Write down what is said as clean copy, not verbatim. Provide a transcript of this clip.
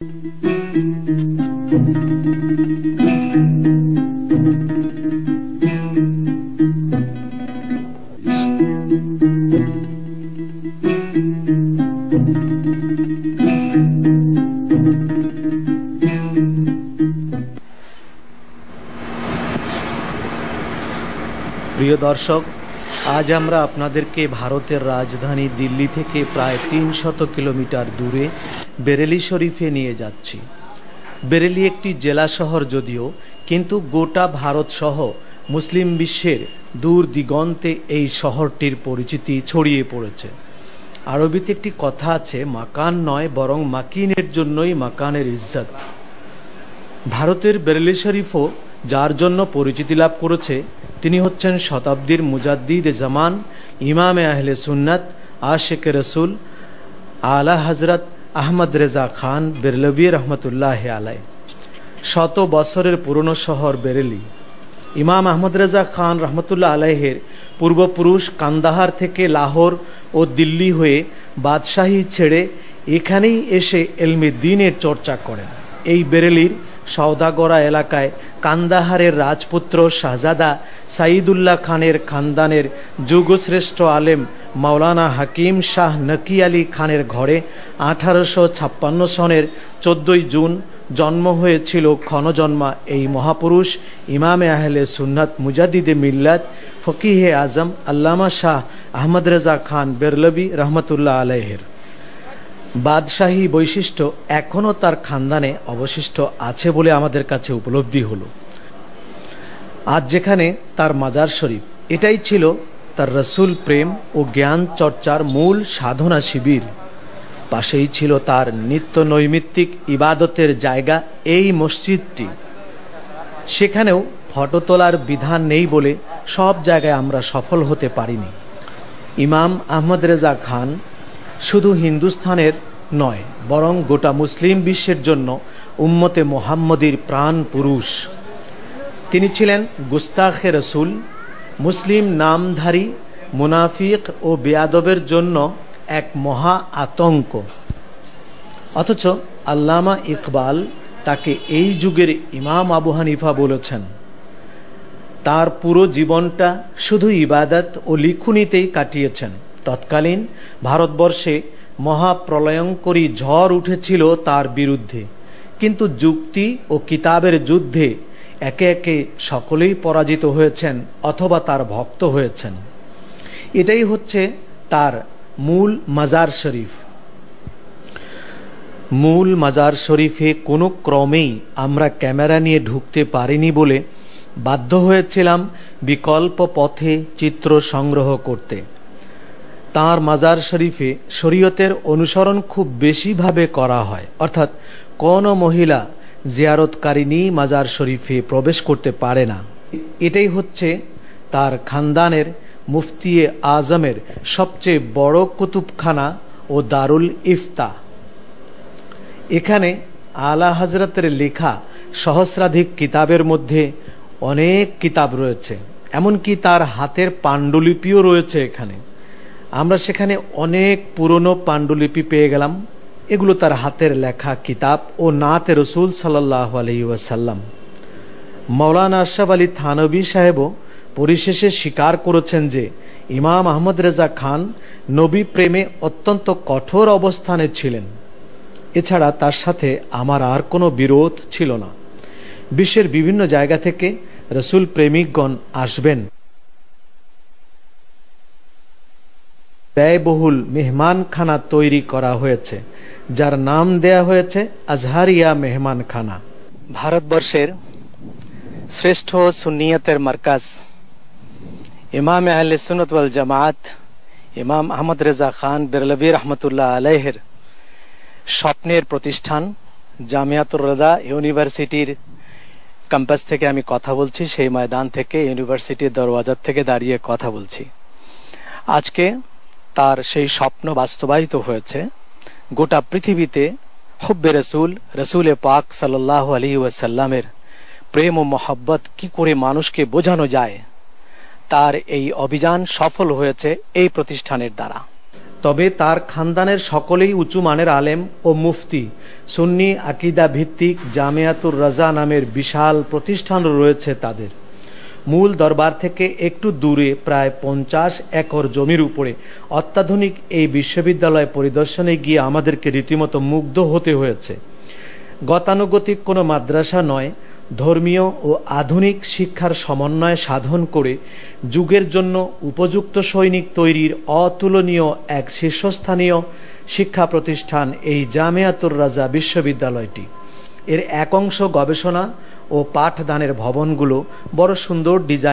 প্রিয় দর্শক, আজ আমরা আপনাদেরকে ভারতের রাজধানী দিল্লি থেকে প্রায় ৩০০ কিলোমিটার দূরে বেরেলি শরীফে নিয়ে যাচ্ছি। বেরেলি একটি জেলা শহর যদিও, কিন্তু গোটা ভারত সহ মুসলিম বিশ্বের দূর দিগন্তে এই শহরটির পরিচিতি ছড়িয়ে পড়েছে। আরবিতে একটি কথা আছে, মাকান নয় বরং মাকিনের জন্যই মাকানের ইজ্জত। ভারতের বেরেলি শরীফও যার জন্য পরিচিতি লাভ করেছে তিনি হচ্ছেন শতাব্দীর মুজাদ্দিদ জামান, ইমামে আহলে সুন্নাত, আশিক রসুল আলা হজরত আহমদ রেজা খান বেরলভী রহমতুল্লাহ আলাই। 100 বছরের পুরনো শহর বেরেলি। ইমাম আহমদ রেজা খান রহমতুল্লাহ আলাইহের পূর্বপুরুষ কান্দাহার থেকে লাহোর ও দিল্লি হয়ে বাদশাহী ছেড়ে এখানেই এসে এলমে দ্বীনের চর্চা করেন। এই বেরেলির সওদাগরা এলাকায় কান্দাহারের রাজপুত্র শাহজাদা সাইদুল্লাহ খানের খানদানের যুগশ্রেষ্ঠ আলেম মাওলানা হাকিম শাহ নকি আলী খানের ঘরে 1856 সনের 14 জুন জন্ম হয়েছিল ক্ষণজন্মা এই মহাপুরুষ ইমামে আহলে সুন্নাত মুজাদ্দিদে মিল্লাত ফকিহে আজম আল্লামা শাহ আহমদ রেজা খান বেরলভী রহমতুল্লাহ আলাইহের। বাদশাহী বৈশিষ্ট্য এখনও তার খানদানে অবশিষ্ট আছে বলে আমাদের কাছে উপলব্ধি হলো। আজ যেখানে তার মাজার শরীফ, এটাই ছিল তার রসুল প্রেম ও জ্ঞান চর্চার মূল সাধনা শিবির। পাশেই ছিল তার নিত্য নৈমিত্তিক ইবাদতের জায়গা এই মসজিদটি। সেখানেও ফটো তোলার বিধান নেই বলে সব জায়গায় আমরা সফল হতে পারিনি। ইমাম আহমদ রেজা খান শুধু হিন্দুস্থানের নয় বরং গোটা মুসলিম বিশ্বের জন্য উম্মতে মোহাম্মদীর প্রাণ পুরুষ। তিনি ছিলেন গুস্তাখে রসুল, মুসলিম নামধারী মুনাফিক ও বেয়াদবের জন্য এক মহা আতঙ্ক। অথচ আল্লামা ইকবাল তাকে এই যুগের ইমাম আবু হানিফা বলেছেন। তার পুরো জীবনটা শুধু ইবাদত ও লিখুনিতেই কাটিয়েছেন। তৎকালীন ভারতবর্ষে মহাপ্রলয়ঙ্করী ঝড় উঠেছিল তার বিরুদ্ধে, কিন্তু যুক্তি ও কিতাবের যুদ্ধে একে একে সকলেই পরাজিত হয়েছেন অথবা তার ভক্ত হয়েছেন। এটাই হচ্ছে তার মূল মাজার শরীফ। মূল মাজার শরীফে কোনো ক্রমেই আমরা ক্যামেরা নিয়ে ঢুকতে পারিনি বলে বাধ্য হয়েছিলাম বিকল্প পথে চিত্র সংগ্রহ করতে। তাঁর মাজার শরীফে শরীয়তের অনুসরণ খুব বেশিভাবে করা হয়, অর্থাৎ কোন মহিলা জিয়ারতকারিনী মাজার শরীফে প্রবেশ করতে পারে না। এটাই হচ্ছে তার খানদানের মুফতিয়ে আজমের সবচেয়ে বড় কুতুবখানা ও দারুল ইফতা। এখানে আলা হজরতের লেখা সহস্রাধিক কিতাবের মধ্যে অনেক কিতাব রয়েছে, এমনকি তার হাতের পাণ্ডুলিপিও রয়েছে এখানে। আমরা সেখানে অনেক পুরনো পাণ্ডুলিপি পেয়ে গেলাম। এগুলো তার হাতের লেখা কিতাব ও নাতে রসুল সাল্লাল্লাহু আলাইহি ওয়াসাল্লাম। মাওলানা আশরাফ আলী থানভী সাহেবও পরিশেষে স্বীকার করেছেন যে ইমাম আহমদ রেজা খান নবী প্রেমে অত্যন্ত কঠোর অবস্থানে ছিলেন। এছাড়া তার সাথে আমার আর কোনো বিরোধ ছিল না। বিশ্বের বিভিন্ন জায়গা থেকে রসুল প্রেমিকগণ আসবেন। ব্যয়বহুল মেহমানখানা তৈরি করা হয়েছে, যার নাম দেয়া হয়েছে আজহারিয়া মেহমানখানা। ভারতবর্ষের শ্রেষ্ঠ সুন্নিয়তের মার্কাজ ইমাম আহলে সুন্নাত ওয়াল জামাত ইমাম আহমদ রেজা খান বেরলভী রহমতুল্লাহ আলাইহের স্বপ্নের প্রতিষ্ঠান জামিয়াতুর রাজা ইউনিভার্সিটির ক্যাম্পাস থেকে আমি কথা বলছি। সেই ময়দান থেকে, ইউনিভার্সিটির দরওয়াজার থেকে দাঁড়িয়ে কথা বলছি। আজকে তার সেই স্বপ্ন বাস্তবায়িত হয়েছে। গোটা পৃথিবীতে হুব্বে রসুল, রসুলে পাক সাল্লাল্লাহু আলাইহি ওয়াসাল্লামের প্রেম ও মহব্বত কি করে মানুষকে বোঝানো যায়, তার এই অভিযান সফল হয়েছে এই প্রতিষ্ঠানের দ্বারা। তবে তার খানদানের সকলেই উঁচু মানের আলেম ও মুফতি। সুন্নি আকিদা ভিত্তিক জামিয়াতুর রাজা নামের বিশাল প্রতিষ্ঠান রয়েছে তাদের। মূল দরবার থেকে একটু দূরে প্রায় 50 একর জমির উপরে অত্যাধুনিক এই বিশ্ববিদ্যালয় পরিদর্শনে গিয়ে আমাদেরকে রীতিমতো মুগ্ধ হতে হয়েছে। গতানুগতিক কোনো মাদ্রাসা নয়, ধর্মীয় ও আধুনিক শিক্ষার সমন্বয় সাধন করে যুগের জন্য উপযুক্ত সৈনিক তৈরির অতুলনীয় এক শীর্ষস্থানীয় শিক্ষা প্রতিষ্ঠান এই জামিয়াতুর রাজা বিশ্ববিদ্যালয়টি। এর এক অংশ গবেষণা ও পাঠদানের ভবনগুলো বড় সুন্দর ডিজাইন